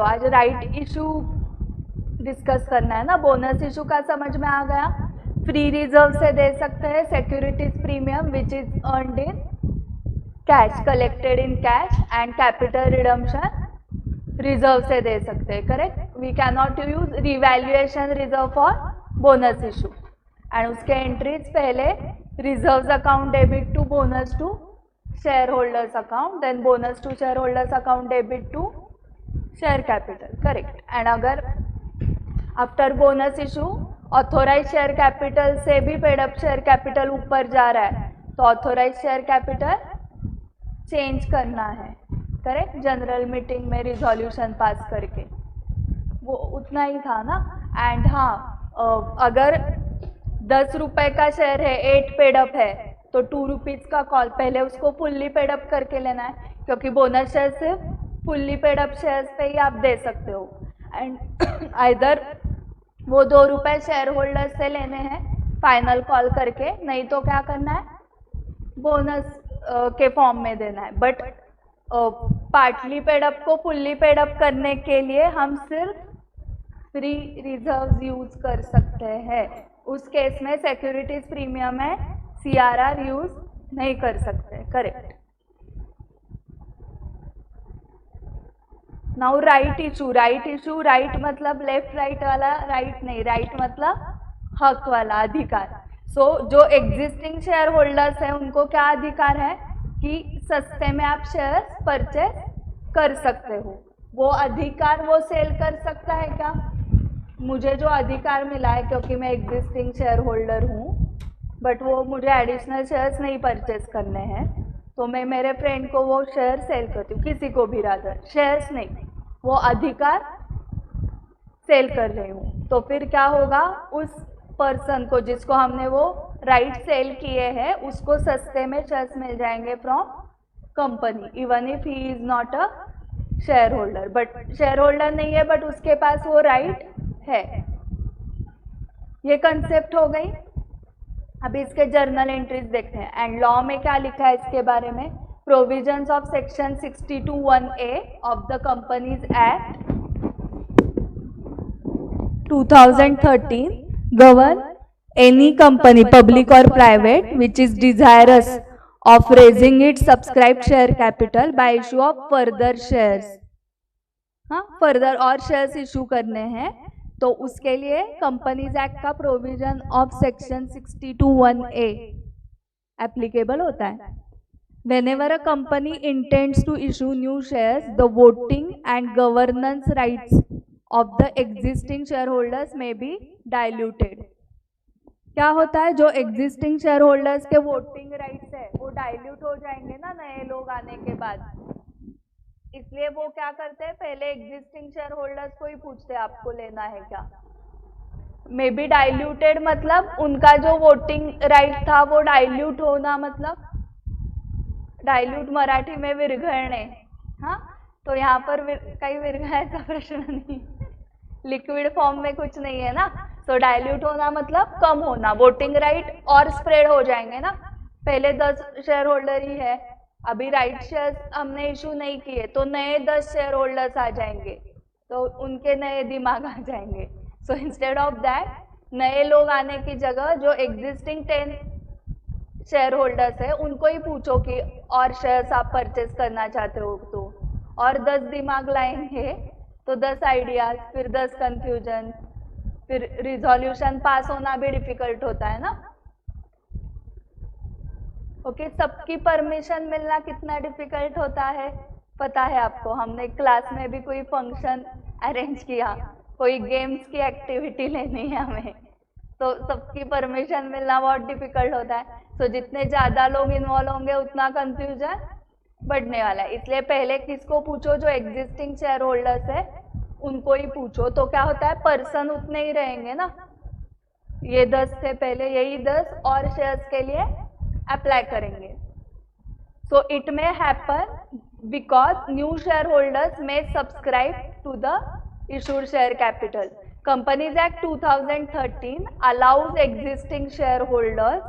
आज right issue discuss करना है ना। बोनस इशू का समझ में आ गया। फ्री रिजर्व से दे सकते हैं securities premium which is earned in cash, collected in cash, and capital redemption reserve से दे सकते हैं, correct. We can not use revaluation reserve for bonus issue. And उसके एंट्रीज पहले reserves account debit to bonus to share holders account, then bonus to share holders account debit to share capital, correct. And अगर after bonus issue authorise share capital से भी paid up share capital ऊपर जा रहा है तो authorise share capital change करना है, करेक्ट। जनरल मीटिंग में रिजोल्यूशन पास करके, वो उतना ही था ना। एंड हाँ, अगर 10 रुपए का शेयर है, 8 पेडअप है, तो 2 रुपीज़ का कॉल, पहले उसको फुल्ली पेडअप करके लेना है, क्योंकि बोनस शेयर सिर्फ फुल्ली पेडअप शेयर्स पे ही आप दे सकते हो। एंड आइदर वो 2 रुपए शेयर होल्डर से लेने हैं फाइनल कॉल करके, नहीं तो क्या करना है, बोनस के फॉर्म में देना है। बट पार्टली पेडअप को फुल्ली पेडअप करने के लिए हम सिर्फ फ्री रिजर्व्स यूज कर सकते हैं। उस केस में सिक्योरिटीज प्रीमियम है, सीआरआर यूज नहीं कर सकते, correct. Now right issue. Right issue, right मतलब लेफ्ट राइट वाला राइट नहीं, राइट मतलब हक वाला, अधिकार। सो जो एग्जिस्टिंग शेयर होल्डर्स हैं उनको क्या अधिकार है कि सस्ते में आप शेयर्स परचेज कर सकते हो। वो अधिकार वो सेल कर सकता है क्या? मुझे जो अधिकार मिला है क्योंकि मैं एग्जिस्टिंग शेयर होल्डर हूँ, बट वो मुझे एडिशनल शेयर्स नहीं परचेज करने हैं, तो मैं मेरे फ्रेंड को वो शेयर सेल करती हूँ, किसी को भी रादर, शेयर्स नहीं, वो अधिकार सेल कर रही हूँ। तो फिर क्या होगा, उस पर्सन को जिसको हमने वो राइट सेल किए हैं उसको सस्ते में शेयर्स मिल जाएंगे from company, even if he is not a share holder. But share holder नहीं है बट उसके पास वो राइट है। ये कंसेप्ट हो गई। अभी इसके जर्नल एंट्रीज देखते हैं। एंड लॉ में क्या लिखा है इसके बारे में, provisions of section 62(1)(a of the companies act 2013 govern any company, public or private, which is desirous of raising its subscribed share capital by issue of further shares। हाँ, फर्दर और shares issue करने हैं तो उसके लिए companies act का provision of section 62(1)(a applicable होता है। Whenever a company intends to issue new shares, the voting and governance rights of the existing shareholders may be diluted। क्या होता है, जो एग्जिस्टिंग शेयर होल्डर्स के वोटिंग राइट्स है वो डाइल्यूट हो जाएंगे ना नए लोग आने के बाद। इसलिए वो क्या करते हैं, पहले एग्जिस्टिंग शेयर होल्डर्स को ही पूछते हैं आपको लेना है क्या। मे बी डाइल्यूटेड मतलब उनका जो वोटिंग राइट था वो डाइल्यूट होना, मतलब डाइल्यूट मराठी में विरघळणे। हाँ, तो यहाँ पर कहीं विरघळायचा प्रश्न नहीं, लिक्विड फॉर्म में कुछ नहीं है ना। तो डाइल्यूट होना मतलब कम होना, वोटिंग राइट और स्प्रेड हो जाएंगे ना। पहले 10 शेयर होल्डर ही है, अभी राइट शेयर्स हमने इशू नहीं किए तो नए 10 शेयर होल्डर्स आ जाएंगे, तो उनके नए दिमाग आ जाएंगे। सो इंस्टेड ऑफ दैट नए लोग आने की जगह जो एग्जिस्टिंग 10 शेयर होल्डर्स है उनको ही पूछो कि और शेयर्स आप परचेज करना चाहते हो तो, और 10 दिमाग लाएंगे तो 10 आइडियाज, फिर 10 कंफ्यूजन, फिर रिजोल्यूशन पास होना भी डिफिकल्ट होता है ना। ओके, सबकी परमिशन मिलना कितना डिफिकल्ट होता है पता है आपको। हमने क्लास में भी कोई फंक्शन अरेंज किया, कोई गेम्स की एक्टिविटी लेनी है हमें, तो सबकी परमिशन मिलना बहुत डिफिकल्ट होता है। तो जितने ज़्यादा लोग इन्वॉल्व होंगे उतना कंफ्यूजन बढ़ने वाला है। इसलिए पहले किसको पूछो, जो एग्जिस्टिंग शेयर होल्डर्स है उनको ही पूछो। तो क्या होता है, पर्सन उतने ही रहेंगे ना, ये 10 थे पहले, यही 10 और शेयर्स के लिए अप्लाई करेंगे। So it may happen because new share holders may subscribe to the issued share capital. Companies Act 2013 allows existing shareholders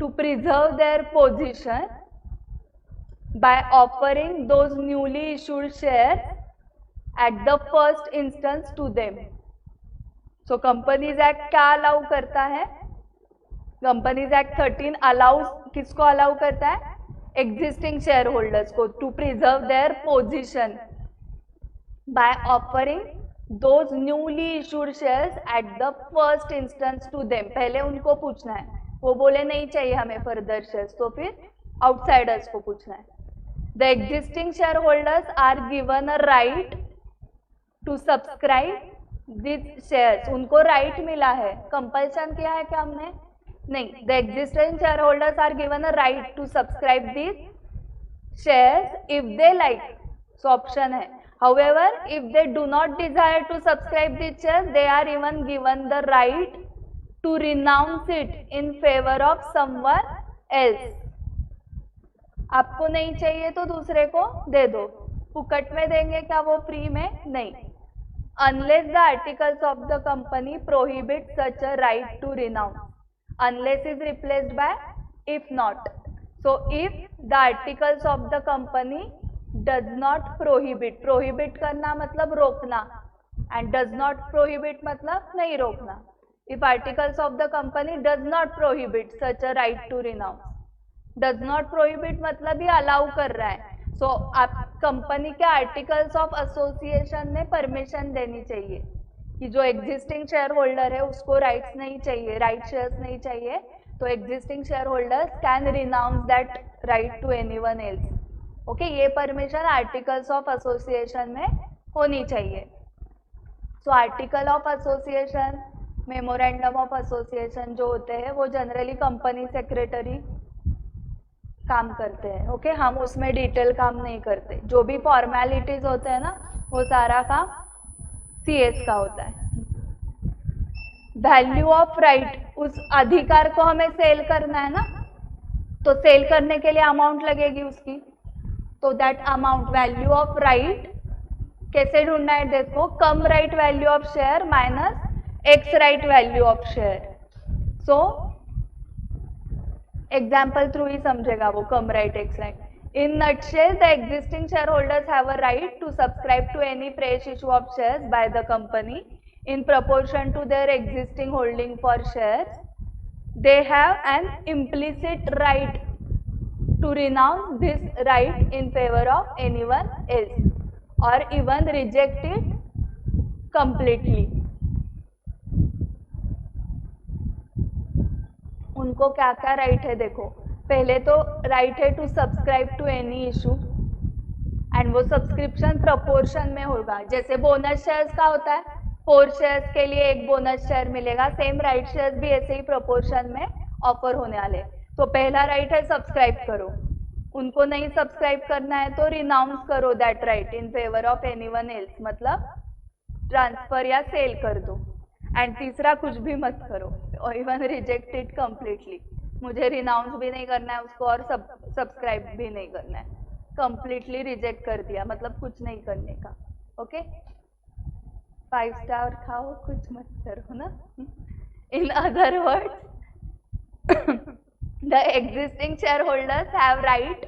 to preserve their position by offering those newly issued shares at the first instance to them. So companies act क्या allow करता है? Companies act 13 allows, किसको allow करता है? Existing share holders को to preserve their position by offering those newly issued shares at the first instance to them. पहले उनको पूछना है, वो बोले नहीं चाहिए हमें फर्दर शेयर्स, तो फिर आउटसाइडर्स को पूछना है. The existing share holders are given a right to subscribe this shares. उनको राइट मिला है, कंपल्शन किया है क्या हमने? नहीं. The existing share holders are given a right to subscribe this shares if they like. So option है. However, if they do not desire to subscribe these shares, they are even given the right to renounce it in favor of someone else. आपको नहीं चाहिए तो दूसरे को दे दो. फुकट में देंगे क्या वो, फ्री में? नहीं. Unless the articles of the company prohibit such a right to renounce. Unless is replaced by if not. So if the articles of the company does not prohibit, prohibit करना मतलब रोकना, and does not prohibit मतलब नहीं रोकना. If articles of the company does not prohibit such a right to renounce, does not prohibit मतलब ये allow कर रहा है. So आप कंपनी के आर्टिकल्स ऑफ एसोसिएशन ने परमिशन देनी चाहिए कि जो एग्जिस्टिंग शेयर होल्डर है उसको राइट्स नहीं चाहिए, राइट शेयर्स नहीं चाहिए, तो existing share holders can renounce that right to anyone else. Okay, ये परमिशन आर्टिकल्स ऑफ एसोसिएशन में होनी चाहिए. So article of association, memorandum of association जो होते हैं वो जनरली कंपनी सेक्रेटरी काम करते हैं. ओके, हम उसमें डिटेल काम नहीं करते. जो भी फॉर्मेलिटीज होते हैं ना वो सारा काम सीएस का होता है. वैल्यू ऑफ राइट, उस अधिकार को हमें सेल करना है ना, तो सेल करने के लिए अमाउंट लगेगी उसकी. तो that amount, value of right कैसे ढूंढना है? देखो, cum right value of share minus ex right value of share. So example through ही समझेगा वो cum right ex right. In nutshell, the existing share holders have a right to subscribe to any fresh issue of shares by the company in proportion to their existing holding for shares. They have an implicit right to renounce this right in favor of anyone else or even reject it completely. उनको क्या क्या right है देखो. पहले तो right है to subscribe to any issue, and वो subscription proportion में होगा. जैसे बोनस शेयर्स का होता है, 4 शेयर्स के लिए 1 बोनस शेयर मिलेगा, सेम राइट शेयर्स भी ऐसे ही प्रोपोर्शन में ऑफर होने वाले. तो पहला राइट है सब्सक्राइब करो. उनको नहीं सब्सक्राइब करना है तो रिनाउंस करो that right in favour of anyone else, मतलब ट्रांसफर या सेल कर दो. एंड तीसरा कुछ भी मत करो, और इवन रिजेक्ट इट कम्प्लीटली. मुझे रिनाउंस भी नहीं करना है उसको और सब्सक्राइब भी नहीं करना है. कंप्लीटली रिजेक्ट कर दिया मतलब कुछ नहीं करने का. ओके, 5 स्टार खाओ, कुछ मत करो ना. In other words, the existing shareholders have right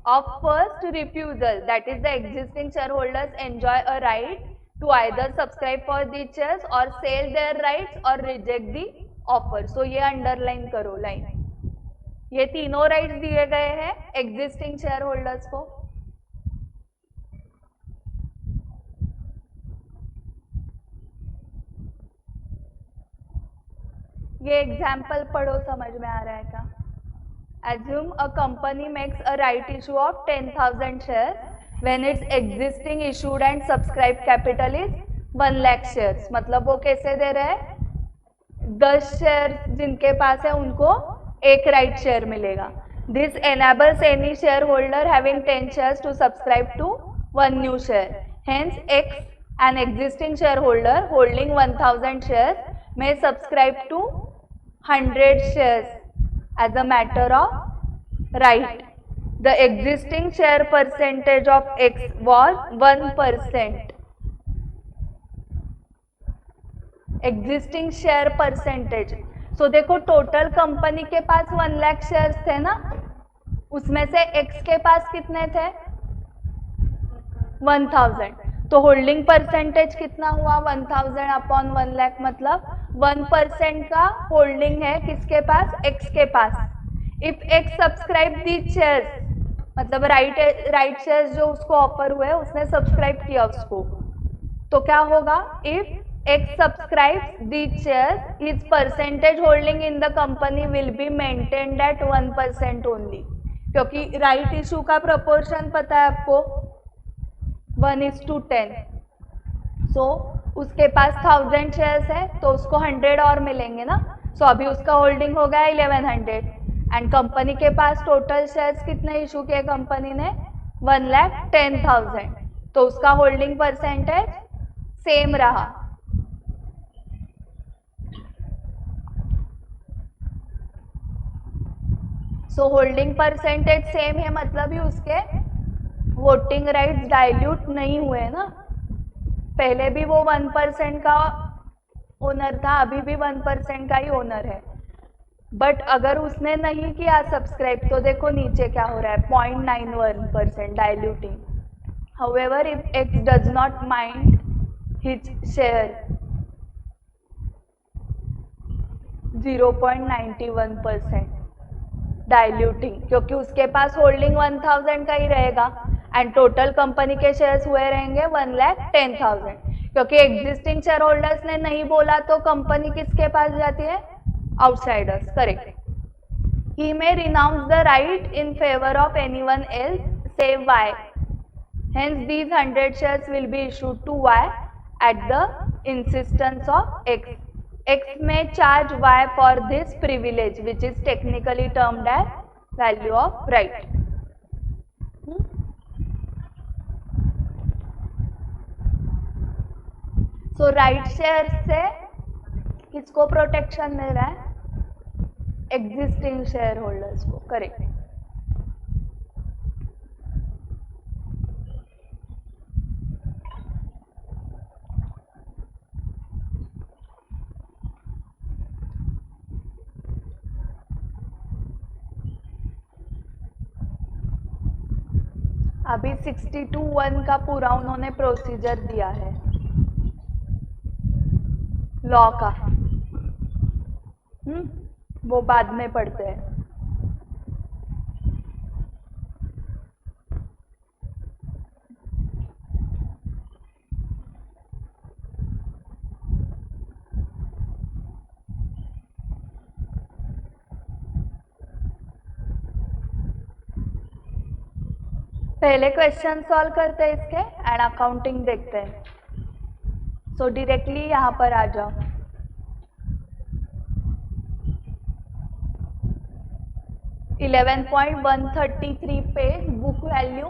of first refusal. That is, the existing shareholders enjoy a right to either subscribe for the shares or sell their rights or reject the offer. So ये underline करो line. ये तीनों rights दिए गए हैं existing share holders को. ये example पढ़ो, समझ में आ रहा है क्या? Assume a company makes a right issue of 10,000 shares when its existing issued and subscribed capital is 1 lakh shares. मतलब वो कैसे दे रहे हैं? 10 शेयर जिनके पास है उनको 1 राइट शेयर मिलेगा. This enables any shareholder having 10 shares to subscribe to 1 new share. Hence, X, an existing shareholder holding 1,000 shares, may subscribe to 100 shares as a matter of right. The existing share percentage of X was 1%. Existing share percentage. So देखो, total company के पास 1 lakh shares थे ना, उसमें से X के पास कितने थे? 1000. तो होल्डिंग परसेंटेज कितना हुआ 1000 अपॉन 1 लाख, मतलब 1% का होल्डिंग है किसके पास, एक्स के पास। If ex subscribe these shares, मतलब राइट शेयर्स जो उसको ऑफर हुए उसने सब्सक्राइब किया उसको, तो क्या होगा, if x subscribes these shares his percentage holding in the company will be maintained eight 1% only, क्योंकि राइट इशू का प्रोपोर्शन पता है आपको 1:10। सो उसके पास 1000 शेयर्स है तो उसको 100 और मिलेंगे ना। सो अभी उसका होल्डिंग हो गया 1100 एंड कंपनी के पास टोटल शेयर्स कितने इशू किए कंपनी ने 1,10,000, तो उसका होल्डिंग परसेंटेज सेम रहा। सो होल्डिंग परसेंटेज सेम है, मतलब ही उसके वोटिंग राइट्स डाइल्यूट नहीं हुए ना। पहले भी वो 1% का ओनर था, अभी भी 1% का ही ओनर है। बट अगर उसने नहीं किया सब्सक्राइब तो देखो नीचे क्या हो रहा है 0.91% diluting. However if x does not mind his share 0.91% diluting, क्योंकि उसके पास होल्डिंग 1000 का ही रहेगा एंड टोटल कंपनी के शेयर्स हुए रहेंगे 1,10,000, क्योंकि एग्जिस्टिंग शेयर होल्डर्स ने नहीं बोला तो कंपनी किसके पास जाती है, outsiders, correct. He may renounce the right in favour of anyone else save Y, hence these 100 shares will be issued to Y at the insistence of X. X may charge Y for this privilege, which is technically termed as value of right. So right share से किसको protection मिल रहा है, existing share holders को, correct. अभी 62(1) का पूरा उन्होंने procedure दिया है लॉ का, वो बाद में पढ़ते हैं। पहले क्वेश्चन सॉल्व करते हैं इसके एंड अकाउंटिंग देखते हैं। सो डायरेक्टली यहाँ पर आ जाओ। (11.133) page book value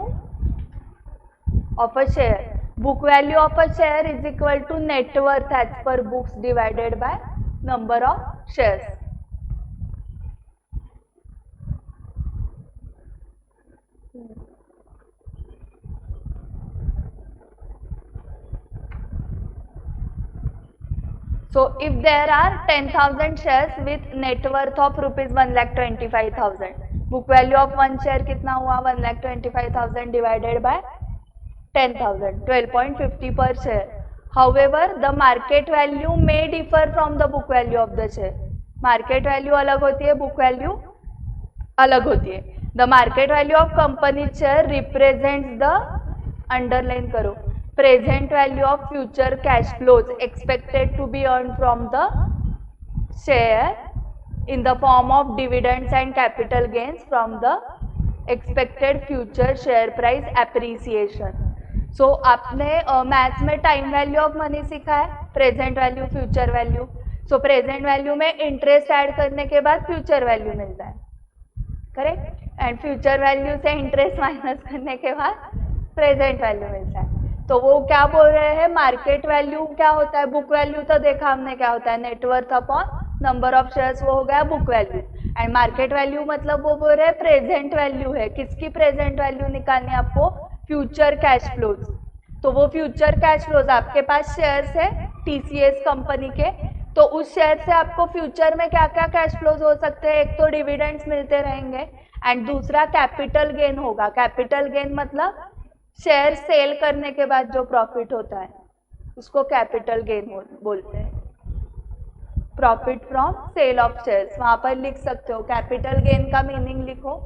of a share. Book value of a share is equal to net worth as per books divided by number of shares. So if there are 10,000 shares with net worth of rupees 1,25,000, book value of one share कितना हुआ 1,25,000 divided by 10,000, 12.50 per share. However, the market value may differ from the book value of the share. Market value अलग होती है, book value अलग होती है। The market value of company share represents the, underline करो, present value of future cash flows expected to be earned from the share in the form of dividends and capital gains from the expected future share price appreciation. So आपने maths में time value of money सीखा है, present value, future value. सो present value में interest add करने के बाद future value मिलता है, करेक्ट, एंड फ्यूचर वैल्यू से इंटरेस्ट माइनस करने के बाद प्रेजेंट वैल्यू मिलता है। तो वो क्या बोल रहे हैं, मार्केट वैल्यू क्या होता है, बुक वैल्यू तो देखा हमने क्या होता है, net worth upon number of shares, वो हो गया book value. And market value मतलब वो बोल रहे हैं प्रेजेंट वैल्यू है, किसकी प्रेजेंट वैल्यू निकालनी है आपको, फ्यूचर कैश फ्लोज। तो वो फ्यूचर कैश फ्लोज, आपके पास शेयर्स है टीसीएस कंपनी के, तो उस शेयर से आपको फ्यूचर में क्या क्या कैश फ्लोज हो सकते हैं, एक तो डिविडेंड्स मिलते रहेंगे एंड दूसरा कैपिटल गेन होगा। कैपिटल गेन मतलब शेयर सेल करने के बाद जो प्रॉफिट होता है उसको कैपिटल गेन बोलते हैं। Profit from sale of shares, वहां पर लिख सकते हो, कैपिटल गेन का मीनिंग लिखो।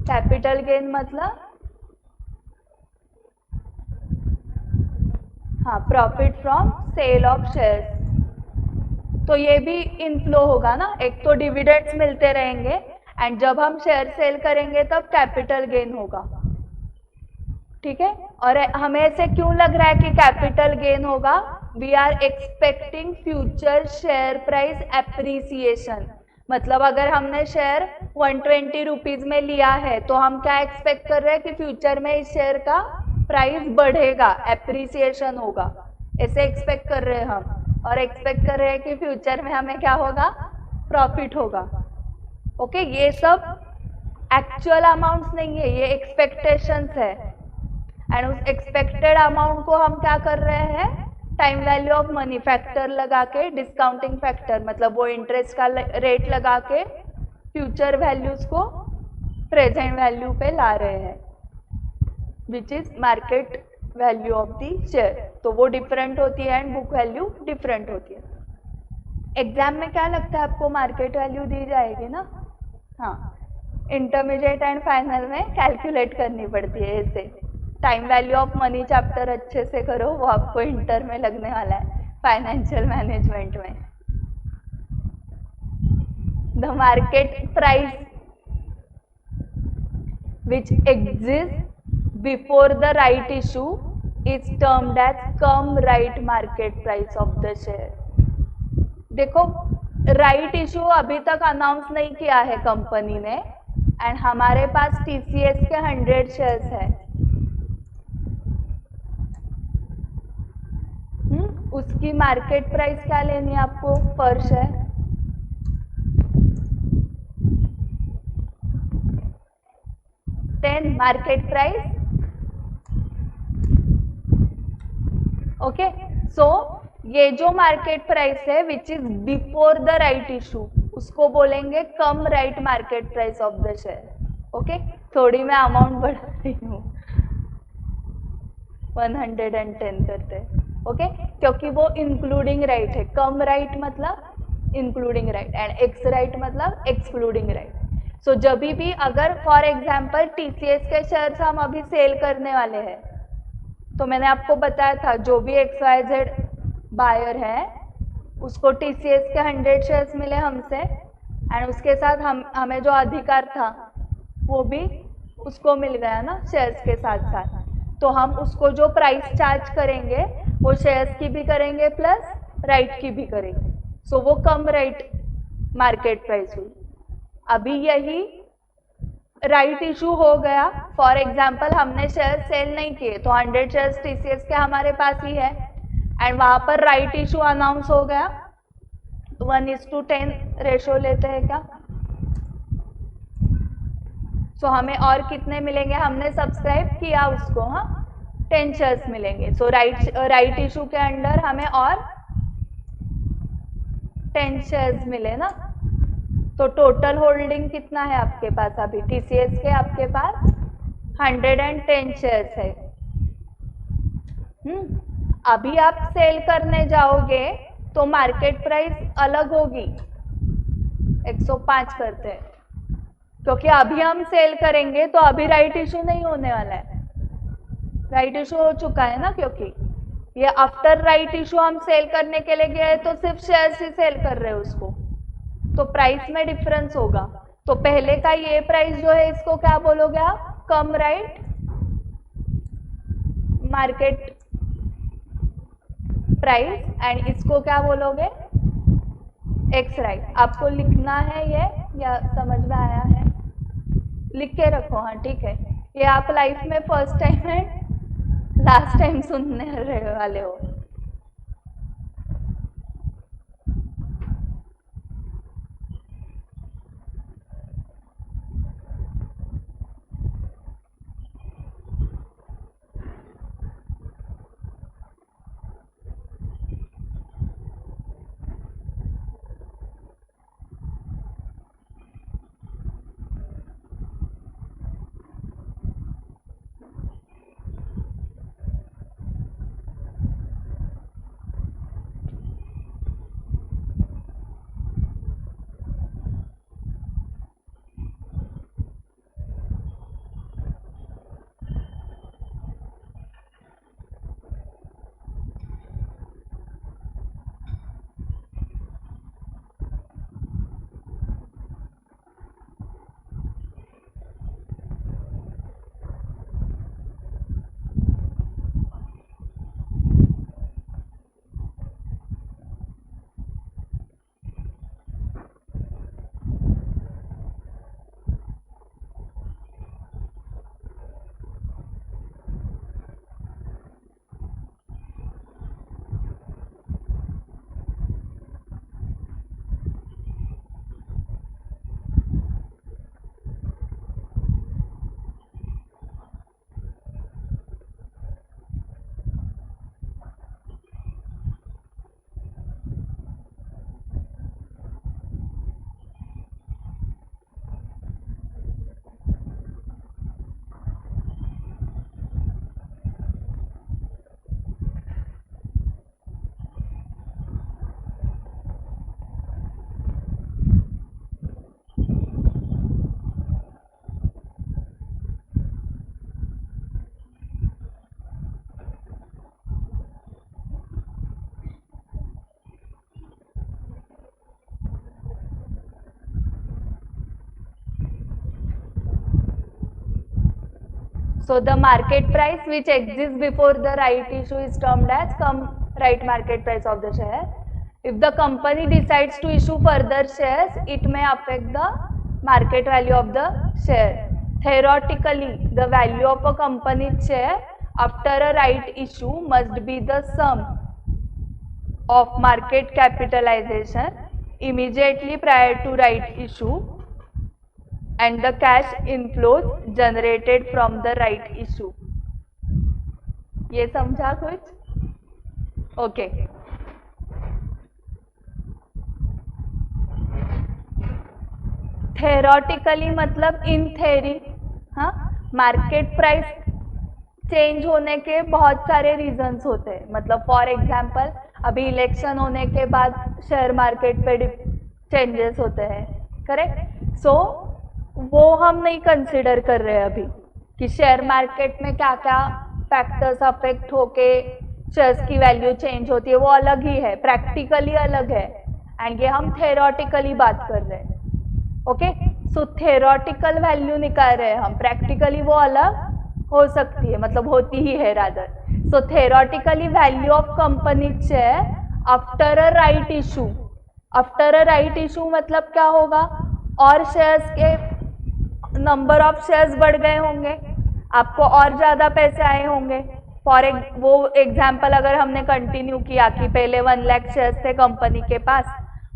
कैपिटल गेन मतलब हाँ, profit from sale of shares. तो ये भी इनफ्लो होगा ना, एक तो डिविडेंड्स मिलते रहेंगे एंड जब हम शेयर सेल करेंगे तब कैपिटल गेन होगा। ठीक है, और हमें ऐसे क्यों लग रहा है कि कैपिटल गेन होगा? We are expecting future share price appreciation. मतलब अगर हमने शेयर 120 रुपीज में लिया है तो हम क्या एक्सपेक्ट कर रहे हैं कि फ्यूचर में इस शेयर का प्राइस बढ़ेगा, एप्रिसिएशन होगा, ऐसे एक्सपेक्ट कर रहे हैं हम। और एक्सपेक्ट कर रहे हैं कि फ्यूचर में हमें क्या होगा? प्रॉफिट होगा। ओके, ये सब एक्चुअल अमाउंट्स नहीं है, ये एक्सपेक्टेशंस है। एंड उस एक्सपेक्टेड अमाउंट को हम क्या कर रहे हैं? Time value of money factor लगा के, डिस्काउंटिंग फैक्टर मतलब वो इंटरेस्ट का रेट लगा के फ्यूचर वैल्यूज को प्रेजेंट वैल्यू पे ला रहे हैं, which is market value of the share. तो वो डिफरेंट होती है एंड बुक वैल्यू डिफरेंट होती है। एग्जाम में क्या लगता है आपको? मार्केट वैल्यू दी जाएगी ना? हाँ, इंटरमीडिएट एंड फाइनल में कैलकुलेट करनी पड़ती है ऐसे। Time value of money chapter अच्छे से करो, वो आपको इंटर में लगने वाला है, फाइनेंशियल मैनेजमेंट में। The market price which exist before the right issue is termed as cum right market price of the share. देखो, राइट इशू अभी तक अनाउंस नहीं किया है कंपनी ने एंड हमारे पास टीसीएस के 100 शेयर्स है। उसकी मार्केट प्राइस क्या लेनी है आपको पर share? Ten market price. Okay, so ये जो मार्केट प्राइस है which is before the right issue, उसको बोलेंगे cum right market price of the share. Okay, थोड़ी मैं अमाउंट बढ़ा रही हूँ, 110 करते हैं। ओके, क्योंकि वो इंक्लूडिंग राइट है। कम राइट मतलब including right and x right मतलब एक्सक्लूडिंग राइट। सो जब भी अगर फॉर एग्जाम्पल टीसीएस के शेयर्स हम अभी सेल करने वाले हैं, तो मैंने आपको बताया था जो भी XYZ बायर है उसको टीसीएस के 100 शेयर्स मिले हमसे एंड उसके साथ हमें जो अधिकार था वो भी उसको मिल गया ना शेयर्स के साथ साथ। तो हम उसको जो प्राइस चार्ज करेंगे वो शेयर्स की भी करेंगे प्लस राइट की भी करेंगे। सो वो कम राइट मार्केट प्राइस हुई। अभी यही राइट इशू हो गया, फॉर एग्जाम्पल हमने शेयर सेल नहीं किए तो 100 शेयर्स टीसीएस के हमारे पास ही है एंड वहां पर राइट इशू अनाउंस हो गया, 1:10 रेशो लेते हैं क्या? सो हमें और कितने मिलेंगे? हमने सब्सक्राइब किया उसको, हाँ, 10 शेयर्स मिलेंगे। सो राइट इशू के अंडर हमें और 10 शेयर्स मिले ना। तो टोटल होल्डिंग कितना है आपके पास अभी टीसीएस के? आपके पास 110 शेयर्स है। अभी आप सेल करने जाओगे तो मार्केट प्राइस अलग होगी, 105 करते हैं, क्योंकि अभी हम सेल करेंगे तो अभी राइट इशू नहीं होने वाला है। राइट इशू हो चुका है ना, क्योंकि ये आफ्टर राइट इशू हम सेल करने के लिए गए तो सिर्फ शेयर्स ही सेल कर रहे हैं उसको, तो प्राइस में डिफरेंस होगा। तो पहले का ये प्राइस जो है इसको क्या बोलोगे आप? कम राइट मार्केट प्राइस एंड इसको क्या बोलोगे? X right. आपको लिखना है ये या समझ में आया है? लिख के रखो, हाँ ठीक है। ये आप लाइफ में first time and last time सुनने वाले हो। So the market price which exists before the right issue is termed as right market price of the share. If the company decides to issue further shares, it may affect the market value of the share. Theoretically, the value of a company's share after a right issue must be the sum of market capitalization immediately prior to right issue and the cash inflows generated from the right issue. ये समझा कुछ? Okay. Theoretically मतलब इन theory. हाँ, market price change होने के बहुत सारे reasons होते हैं. मतलब फॉर एग्जांपल अभी इलेक्शन होने के बाद शेयर मार्केट पे चेंजेस होते हैं, करेक्ट? सो वो हम नहीं कंसिडर कर रहे हैं अभी कि शेयर मार्केट में क्या क्या फैक्टर्स अफेक्ट होके शेयर्स की वैल्यू चेंज होती है, वो अलग ही है, प्रैक्टिकली अलग है. एंड ये हम थेरोटिकली बात कर रहे हैं. ओके, सो थेरोटिकल वैल्यू निकाल रहे हैं हम, प्रैक्टिकली वो अलग हो सकती है, मतलब होती ही है rather. So theoretically value of company share after a right issue. After a right issue मतलब क्या होगा? और शेयर्स के नंबर ऑफ शेयर्स बढ़ गए होंगे, आपको और ज़्यादा पैसे आए होंगे. फॉर वो एग्जाम्पल अगर हमने कंटिन्यू किया कि पहले 1 लाख शेयर्स थे कंपनी के पास,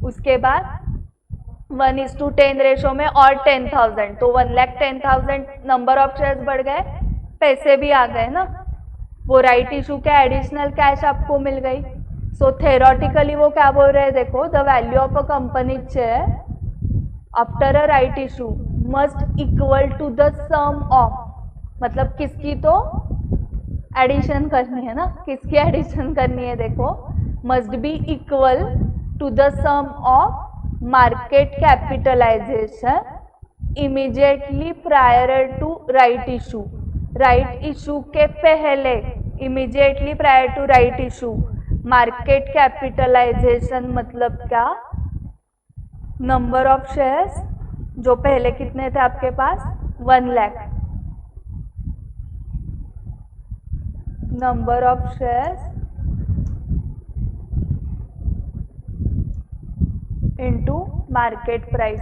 उसके बाद 1:10 रेशो में और 10,000, तो 1,10,000 नंबर ऑफ शेयर्स बढ़ गए, पैसे भी आ गए ना. वो राइट इशू के एडिशनल कैश आपको मिल गई. सो थेरोटिकली वो क्या बोल रहे हैं, देखो, the value of a company share after a right issue must equal to the sum of, मतलब किसकी तो एडिशन करनी है ना, किसकी एडिशन करनी है, देखो, must be equal to the sum of market capitalization immediately prior to right issue. Right issue के पहले, immediately prior to right issue, market capitalization मतलब क्या? नंबर ऑफ शेयर्स जो पहले कितने थे आपके पास? 1 lakh. Number of shares into market price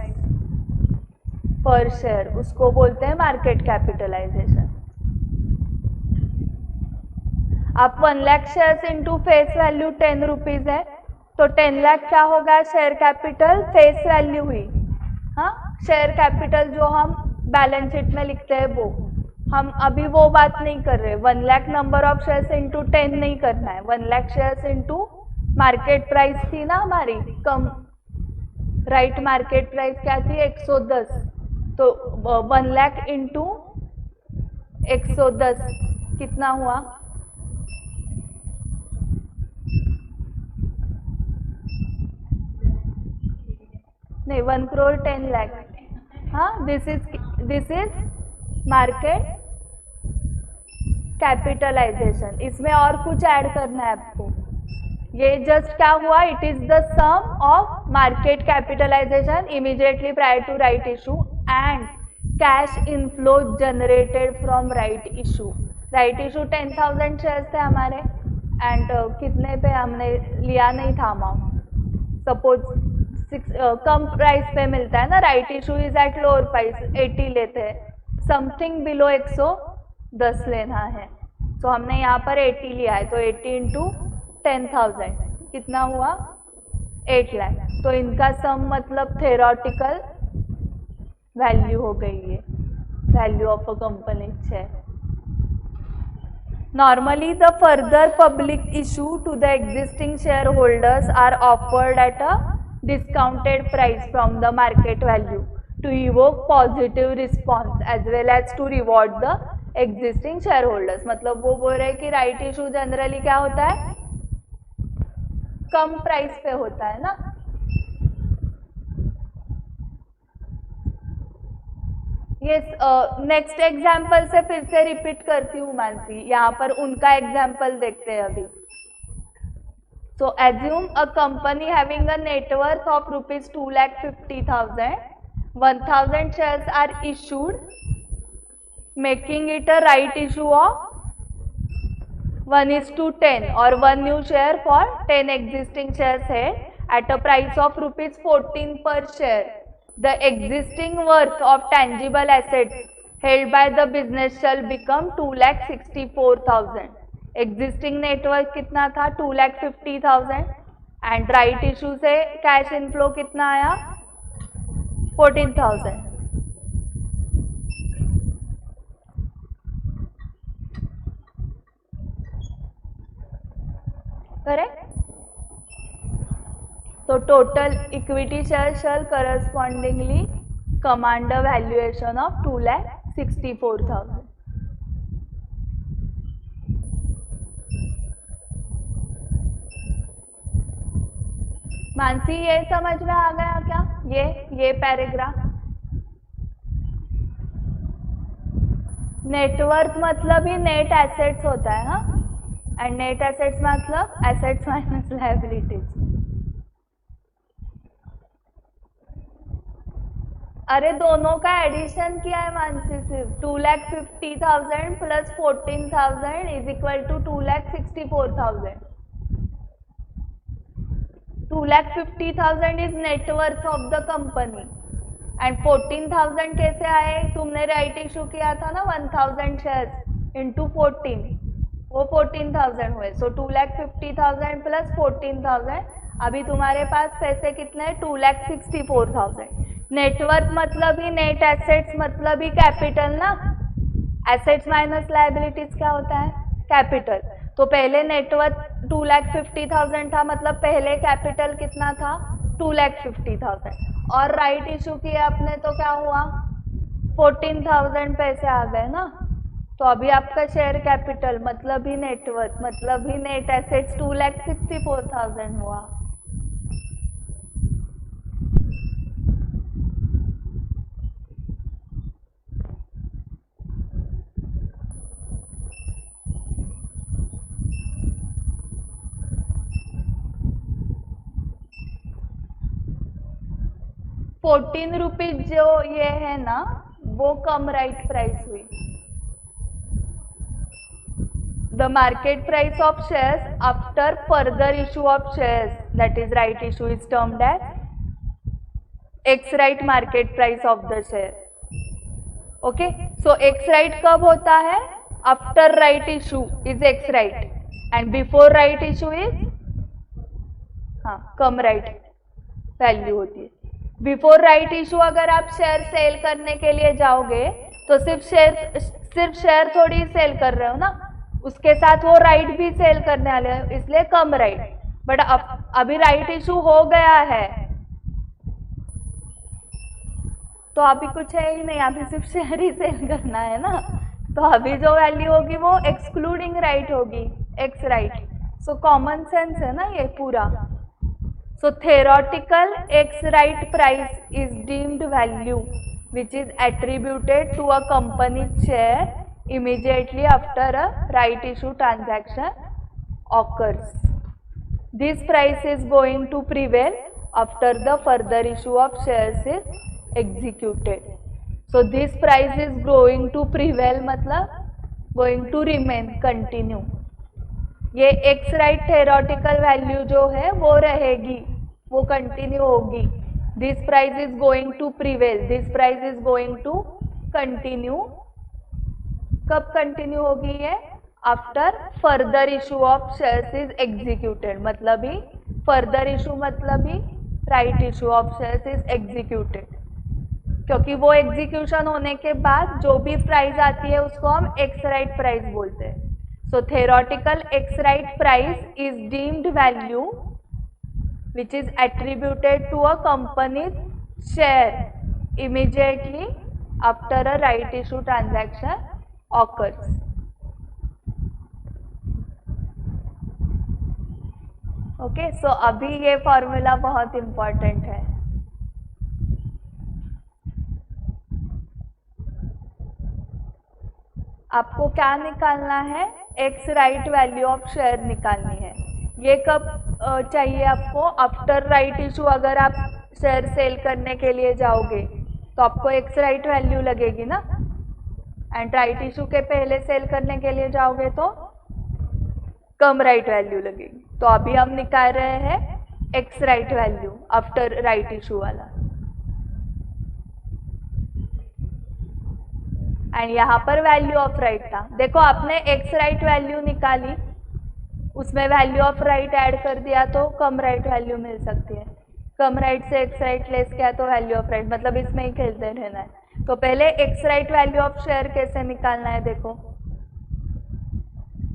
पर शेयर, उसको बोलते हैं मार्केट कैपिटलाइजेशन. आप 1 lakh shares into face value 10 rupees है, तो 10 लाख क्या होगा? शेयर कैपिटल फेस वैल्यू हुई. हाँ, शेयर कैपिटल जो हम बैलेंस शीट में लिखते हैं वो, हम अभी वो बात नहीं कर रहे. 1 lakh number of shares into 10 नहीं करना है. 1 lakh shares into market price थी ना हमारी, कम राइट मार्केट प्राइस क्या थी? 110. तो 1 लाख इंटू 110 कितना हुआ? नहीं, 1 crore 10 लाख. हाँ, दिस इज मार्केट कैपिटलाइजेशन. इसमें और कुछ ऐड करना है आपको. ये जस्ट क्या हुआ? It is the sum of market capitalization immediately prior to right issue and cash inflow generated from right issue. Right issue 10,000 shares थे हमारे, एंड कितने पे हमने लिया नहीं था अमाउंट. सपोज कम प्राइस पे मिलता है ना, right issue is at lower price, 80 लेते हैं, समथिंग बिलो 110 लेना है. तो हमने यहाँ पर 80 लिया है, तो 80 इंटू 10,000 कितना हुआ? 8 लाख. तो इनका सम मतलब थेरोटिकल वैल्यू हो गई है, value of a company share. Normally, the further public issue to the existing shareholders are offered at a discounted price from the market value to evoke positive response as well as to reward the existing shareholders. मतलब वो बोल रहे हैं कि right issue generally क्या होता है? कम price पे होता है ना. ये नेक्स्ट एग्जाम्पल से फिर से रिपीट करती हूँ मानसी, यहाँ पर उनका एग्जाम्पल देखते हैं अभी. So assume a company having a net worth of rupees 2,50,000, 1,000 shares are issued making it a right issue of 1:10 or 1 new share for 10 existing shares held at a price of rupees 14 per share. The existing worth of tangible assets held by the business shall become 2,64,000. Existing net worth कितना था? 2,50,000 and right issue से cash inflow कितना आया? 14,000. Correct? So total equity share shall correspondingly command a valuation of 2,64,000. Mansi ये समझ में आ गया क्या? ये पैराग्राफ नेटवर्थ मतलब ही नेट एसेट्स होता है ना, एंड नेट एसेट्स मतलब एसेट्स माइनस लायबिलिटीज. अरे दोनों का एडिशन किया है मानसी, सिर्फ 2,50,000 plus 14,000 is equal to 2,64,000. 2,50,000 is net worth of the company and 14,000 कैसे आए? तुमने राइट इशू किया था ना 1,000 शेयर्स इंटू 14, वो 14,000 हुए. सो 2,50,000 प्लस 14,000. अभी तुम्हारे पास पैसे कितने हैं? 2,64,000. नेटवर्थ मतलब ही नेट एसेट्स मतलब ही कैपिटल ना. एसेट्स माइनस लायबिलिटीज क्या होता है? कैपिटल. तो पहले नेटवर्थ 2,50,000 था, मतलब पहले कैपिटल कितना था? 2,50,000. और राइट इशू किया आपने तो क्या हुआ? 14,000 पैसे आ गए ना. तो अभी आपका शेयर कैपिटल मतलब ही नेटवर्थ मतलब ही नेट एसेट्स 2,64,000 हुआ. ₹14 जो ये है ना, वो कम राइट प्राइस हुई. The market price of shares after further issue of shares, that is right issue, is termed as ex right market price of the share. Okay, so ex right कब होता है? After right issue is ex right and before right issue is cum right value होती है. Before right issue अगर आप share cell करने के लिए जाओगे तो सिर्फ शेयर थोड़ी सेल कर रहे हो ना, उसके साथ वो राइट भी सेल करने वाले हो, इसलिए कम राइट. बट अभी राइट इशू हो गया है तो अभी कुछ है ही नहीं, अभी सिर्फ शेयर ही सेल करना है ना. तो अभी जो वैल्यू होगी वो एक्सक्लूडिंग राइट होगी, x right. So common sense है ना ये पूरा. So theoretical X right price is deemed value which is attributed to a company's share immediately after a right issue transaction occurs. This price is going to prevail after the further issue of shares is executed. So this price is going to prevail मतलब going to remain, continue. ये ex right theoretical value जो है वो रहेगी, वो continue होगी. This price is going to prevail, this price is going to continue. कब continue होगी ये? After further issue of shares is executed, मतलब ही फर्दर इशू मतलब ही right issue of shares is executed. क्योंकि वो एग्जीक्यूशन होने के बाद जो भी प्राइस आती है उसको हम एक्स राइट प्राइस बोलते हैं. So theoretical X right price is deemed value which is attributed to a company's share immediately after a right issue transaction occurs. Okay, so अभी ये फॉर्मूला बहुत इम्पोर्टेंट है. आपको क्या निकालना है? X right value of share निकालनी है. ये कब चाहिए आपको? After right issue. अगर आप शेयर सेल करने के लिए जाओगे तो आपको एक्स राइट वैल्यू लगेगी ना, एंड राइट इशू के पहले सेल करने के लिए जाओगे तो कम राइट वैल्यू लगेगी। तो अभी हम निकाल रहे हैं x right value after right issue वाला, एंड यहाँ पर वैल्यू ऑफ राइट था। देखो आपने एक्स राइट वैल्यू निकाली, उसमें वैल्यू ऑफ राइट ऐड कर दिया तो कम राइट वैल्यू मिल सकती है। कम राइट से एक्स राइट लेस किया तो वैल्यू ऑफ राइट, मतलब इसमें ही खेलते रहना है। तो पहले ex right value of share कैसे निकालना है देखो,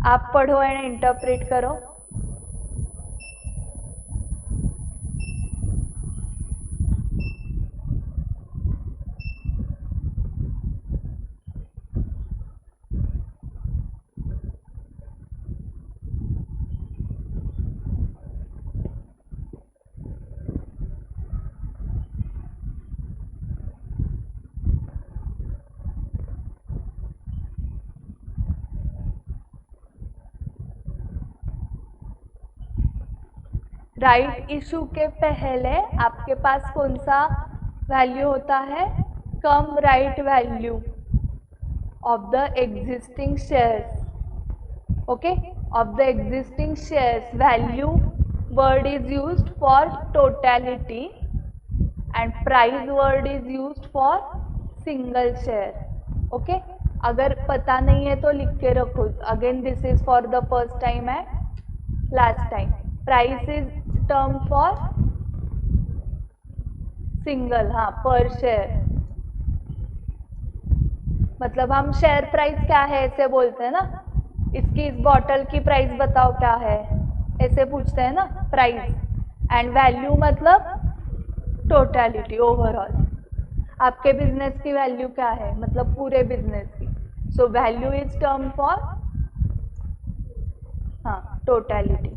आप पढ़ो एंड इंटरप्रेट करो। राइट इशू के पहले आपके पास कौन सा वैल्यू होता है, cum right value of the existing shares. Okay, of the existing shares value word is used for totality and price word is used for single share. Okay, अगर पता नहीं है तो लिख के रखो। Again this is for the first time and last time. Price is term for single, हाँ, पर शेयर। मतलब हम शेयर प्राइस क्या है ऐसे बोलते हैं ना, इसकी इस बॉटल की प्राइस बताओ क्या है, ऐसे पूछते हैं ना प्राइस। एंड वैल्यू मतलब टोटलिटी, ओवरऑल आपके बिजनेस की वैल्यू क्या है, मतलब पूरे बिजनेस की। So value is term for, हाँ, टोटलिटी।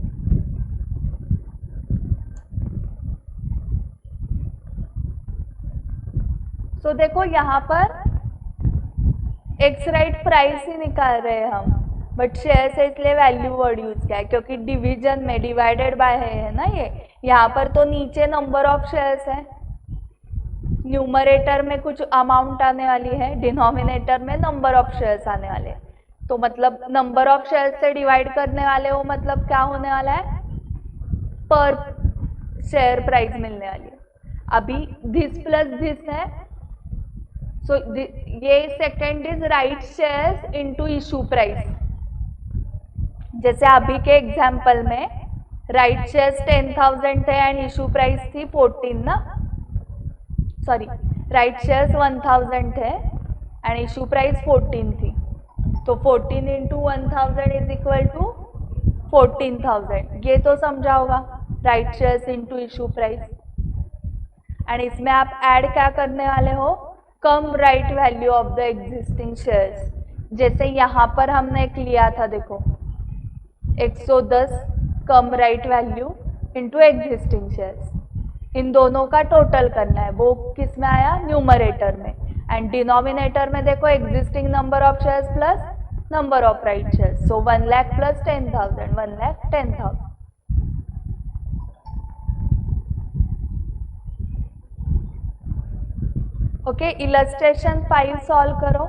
तो देखो यहाँ पर एक्स राइट प्राइस ही निकाल रहे हैं हम, बट शेयर से इसलिए वैल्यू वर्ड यूज किया है क्योंकि डिवीजन में डिवाइडेड बाय है ना ये। यहाँ पर तो नीचे नंबर ऑफ शेयर्स है, न्यूमरेटर में कुछ अमाउंट आने वाली है, डिनोमिनेटर में नंबर ऑफ शेयर्स आने वाले हैं। तो मतलब नंबर ऑफ शेयर्स से डिवाइड करने वाले हो, मतलब क्या होने वाला है, पर शेयर प्राइस मिलने वाली है। अभी दिस प्लस दिस है, सो ये second is right shares into issue price. जैसे अभी के एग्जाम्पल में राइट शेयर्स 10,000 थे एंड इशू प्राइस थी 14 ना, सॉरी, राइट शेयर्स 1000 थे एंड इशू प्राइस 14 थी। तो 14 इंटू 1000 इज इक्वल टू 14,000। ये तो समझा होगा, right shares into issue price. And इसमें आप ऐड क्या करने वाले हो, cum right value of the existing shares. जैसे यहाँ पर हमने एक लिया था, देखो 110 cum right value into existing shares, इन दोनों का टोटल करना है। वो किस में आया, न्यूमरेटर में। एंड डिनोमिनेटर में देखो existing number of shares plus number of right shares. So 1 lakh plus 10,000, 1 lakh 10,000। Okay, illustration 5 solve करो।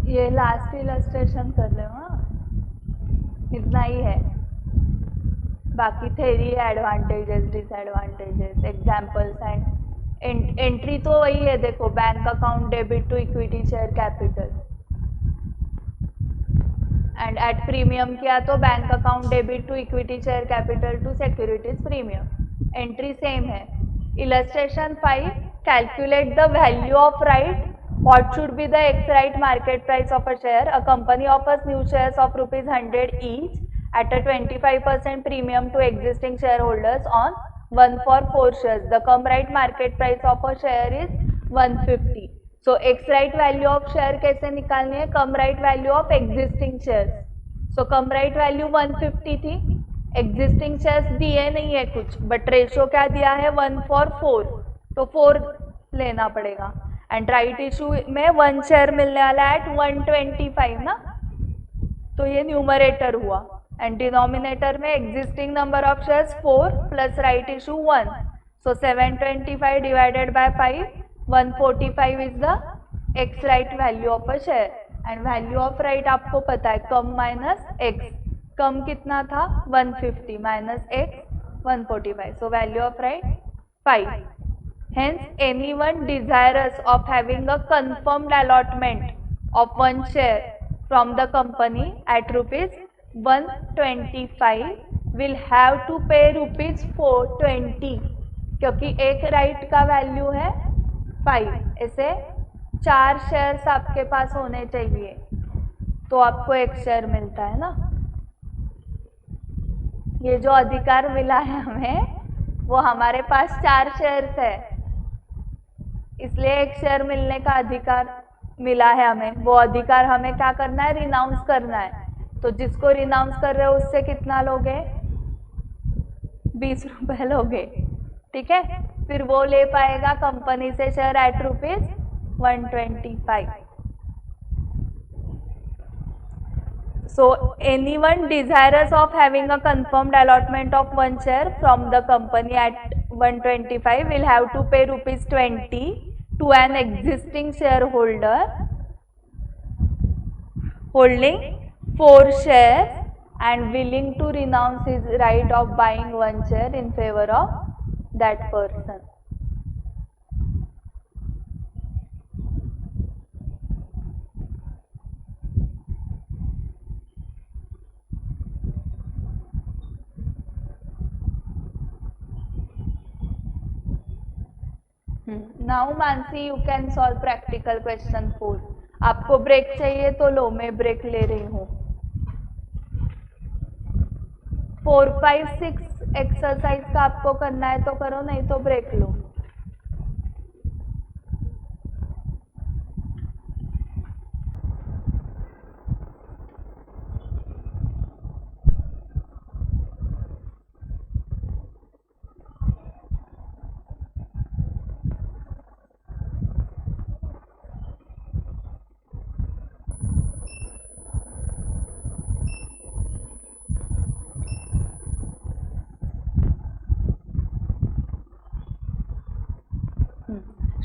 ये लास्ट इलस्ट्रेशन कर लो। हाँ, इतना ही है, बाकी theory, advantages, disadvantages, examples and entry तो वही है। देखो, bank account debit to equity share capital, and at premium किया तो bank account debit to equity share capital to securities premium, entry same है। Illustration 5, calculate the value of right, what should be the ex right market price of a share. A company offers new shares of rupees 100 each at a 25% premium to existing shareholders on 1 for 4 shares. The cum right market price of a share is 150. So ex right value of share कैसे निकालनी है? cum right value of existing shares. So cum right value 150 थी, existing shares दिए नहीं है कुछ, but ratio क्या दिया है? 1 for 4, तो 4 लेना पड़ेगा। एंड राइट इशू में 1 शेयर मिलने वाला है एट 125 ना, तो ये न्यूमरेटर हुआ। एंड डिनोमिनेटर में existing number of shares 4 plus right issue 1, so 725 divided by 5, 145 is the x right value of a share. And value of right आपको पता है, कम माइनस एक्स, कम कितना था? 150 minus x 145, so value of right 5। Hence, anyone desirous of having a confirmed allotment of 1 share from the company at rupees 125 will have to pay rupees 420, क्योंकि एक right का value है 5, ऐसे 4 शेयर्स आपके पास होने चाहिए तो आपको 1 शेयर मिलता है ना। ये जो अधिकार मिला है हमें, वो हमारे पास 4 शेयर्स है, इसलिए 1 शेयर मिलने का अधिकार मिला है हमें। वो अधिकार हमें क्या करना है? रिनाउंस करना है। तो जिसको रिनाउंस कर रहे हो उससे कितना लोगे? 20 रुपए लोगे, ठीक है। फिर वो ले पाएगा कंपनी से share eight rupees 125। So anyone desirous of having a confirmed allotment of 1 share from the company at 125 will have to pay rupees 20 to an existing shareholder holding 4 shares and willing to renounce his right of buying 1 share in favor of that person. Now Mansi, you can solve practical question 4। आपको break चाहिए तो लो, मैं break ले रही हूँ। 4, 5, 6 exercise का आपको करना है तो करो, नहीं तो break low.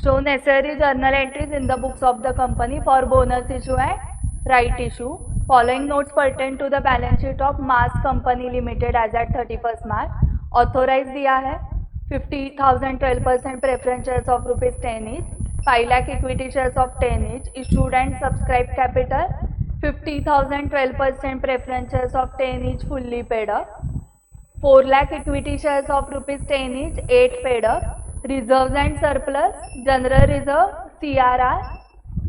Show necessary journal entries in the books of the company for bonus issue and right issue. Following notes pertain to the balance sheet of Mass Company Limited as at 31st March. Authorize दिया है 50,000 12% preference shares of rupees 10 each, 5 lakh equity shares of 10 each, issued and subscribed capital 50,000 12% preference shares of 10 each fully paid up, 4 lakh equity shares of rupees 10 each, 8 paid up, reserves and surplus, general reserve, CRR,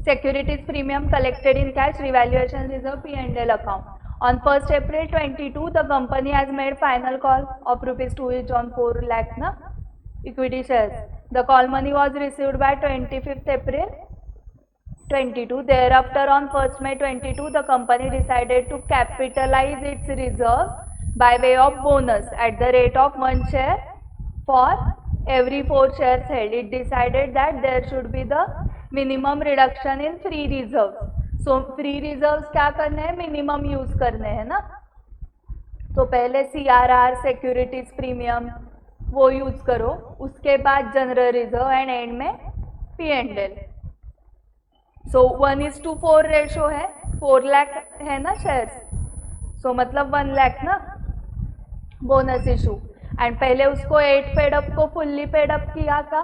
securities premium collected in cash, revaluation reserve, P&L account. On 1st April 22, the company has made final call of rupees 2 each on 4 lakh na equity shares. The call money was received by 25th April 22. Thereafter, on 1st May 22, the company decided to capitalize its reserves by way of bonus at the rate of 1 share for every 4 shares held. It decided that there should be the minimum reduction in free reserves. So free reserves क्या करने हैं? Minimum use करने हैं ना। तो पहले CRR, securities premium, वो use करो, उसके बाद जनरल रिजर्व एंड एंड में P&L. सो 1:4 रेशो है, 4 लाख है ना शेयर्स, सो मतलब 1 लाख ना बोनस इशू। एंड पहले उसको 8 पेड अप को फुल्ली पेड अप किया था,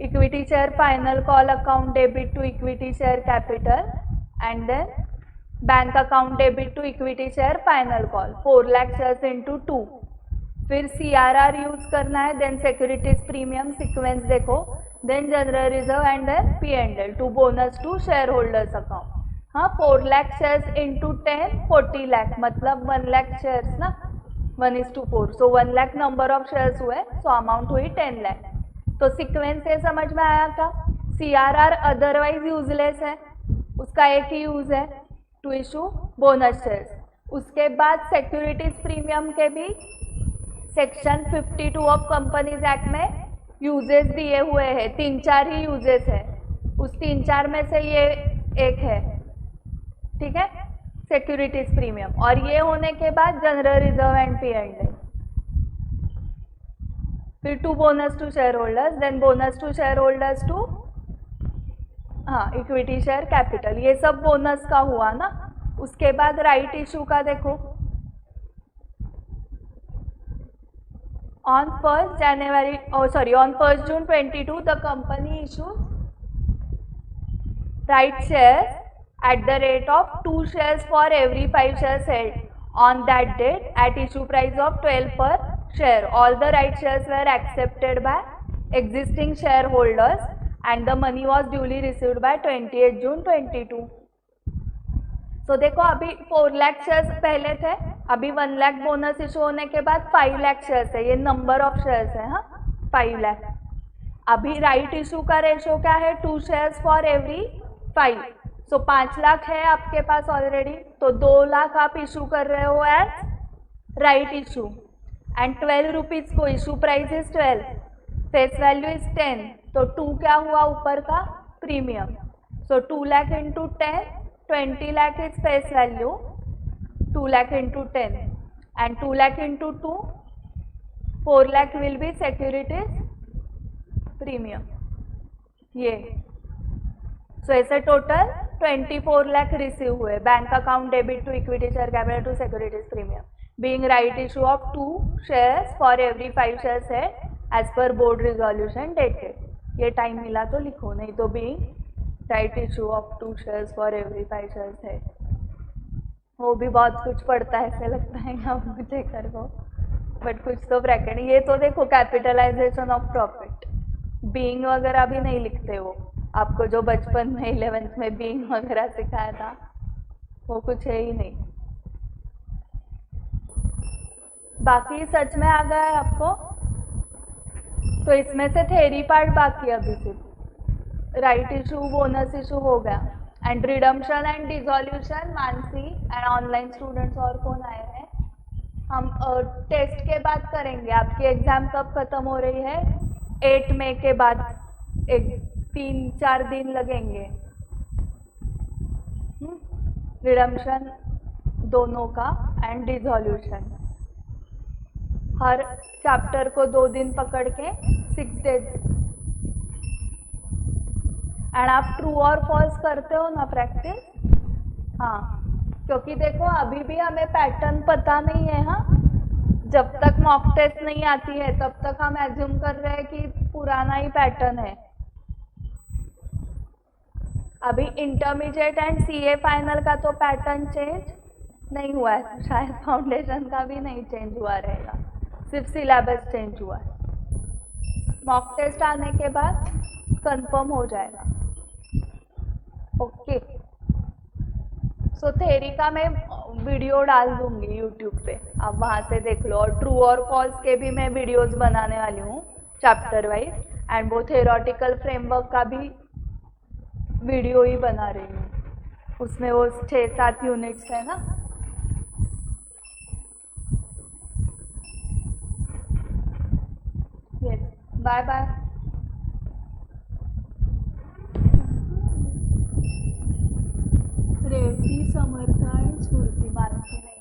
equity share final call account debit to equity share capital and then bank account debit to equity share final call 4 lakh shares into 2। फिर CRR use करना है, then securities premium sequence देखो, then general reserve and then P&L to bonus to share holders account. हाँ, 4 lakh shares into 10 40 lakh मतलब 1 lakh shares ना, 1:4, सो 1 lakh number of shares हुए, so amount हुई 10 लाख। तो सीक्वेंस ये समझ में आया था। CRR अदरवाइज यूजलेस है, उसका एक ही यूज है टू इशू बोनस शेयर्स। उसके बाद सिक्योरिटीज प्रीमियम के भी सेक्शन 52 ऑफ कंपनीज एक्ट में यूजेस दिए हुए हैं, 3-4 ही यूजेस है, उस 3-4 में से ये एक है, ठीक है, सिक्योरिटीज प्रीमियम। और ये होने के बाद जनरल रिजर्व एंड P&L, फिर to bonus to share holders, then bonus to share holders to हाँ इक्विटी शेयर कैपिटल, ये सब बोनस का हुआ ना। उसके बाद राइट इशू का देखो, on 1st June 22 the company issued right shares at the rate of 2 shares for every 5 shares held on that date at issue price of 12 per share. All the right shares were accepted by existing shareholders and the money was duly received by 28 June 22. तो देखो अभी 4 lakh shares पहले थे, अभी 1 lakh bonus issue होने के बाद 5 lakh shares है, ये नंबर ऑफ शेयर्स है, हाँ 5 लाख। अभी राइट इशू का रेशो क्या है, 2 शेयर्स फॉर एवरी 5, सो 5 लाख है आपके पास ऑलरेडी, तो 2 लाख आप इशू कर रहे हो as right issue and 12 rupees को issue price is 12, face value is 10, तो 2 क्या हुआ ऊपर का premium, so 2 lakh into 10, 20 lakh is face value, 2 lakh into 10 and 2 lakh into 2, 4 lakh will be securities premium ये। सो ऐसे टोटल 24 लाख रिसीव हुए, bank account debit to equity share capital to securities premium, being right issue of 2 shares for every 5 shares है as per board resolution dated. ये time मिला तो लिखो, नहीं तो being right issue of 2 shares for every 5 shares है। वो भी बहुत कुछ पड़ता है, ऐसे लगता है ना मुझे कर को, बट कुछ तो ब्रैकेट। ये तो देखो कैपिटलाइजेशन ऑफ प्रॉफिट, बीइंग वगैरह भी नहीं लिखते वो, आपको जो बचपन में 11th में बीइंग वगैरह सिखाया था वो कुछ है ही नहीं। बाकी सच में आ गया है आपको, तो इसमें से थ्योरी पार्ट बाकी अभी सिर्फ राइट इशू बोनस इशू हो गया and redemption and dissolution Mansi and online students और कौन आए हैं, हम टेस्ट के बाद करेंगे। आपकी एग्जाम कब खत्म हो रही है, 8 मई के बाद, 3-4 दिन लगेंगे। रिडम्पशन दोनों का एंड डिसोल्यूशन, हर चैप्टर को 2 दिन पकड़ के 6 डेज। एंड आप ट्रू और फॉल्स करते हो ना प्रैक्टिस, हाँ, क्योंकि देखो अभी भी हमें पैटर्न पता नहीं है। हाँ, जब तक मॉक टेस्ट नहीं आती है तब तक हम एज्यूम कर रहे हैं कि पुराना ही पैटर्न है। अभी इंटरमीडिएट एंड CA फाइनल का तो पैटर्न चेंज नहीं हुआ है, शायद फाउंडेशन का भी नहीं चेंज हुआ रहेगा, सिर्फ सिलेबस चेंज हुआ है। मॉक टेस्ट आने के बाद कंफर्म हो जाएगा। ओके, सो थ्योरी का मैं वीडियो डाल दूंगी यूट्यूब पे, आप वहाँ से देख लो। और ट्रू और फॉल्स के भी मैं वीडियोस बनाने वाली हूँ चैप्टर वाइज, एंड वो थ्योरेटिकल फ्रेमवर्क का भी वीडियो ही बना रही हूँ, उसमें वो 6-7 यूनिट्स है ना। Yes, bye bye. Revati Samarth and Sphurti Mansi नहीं।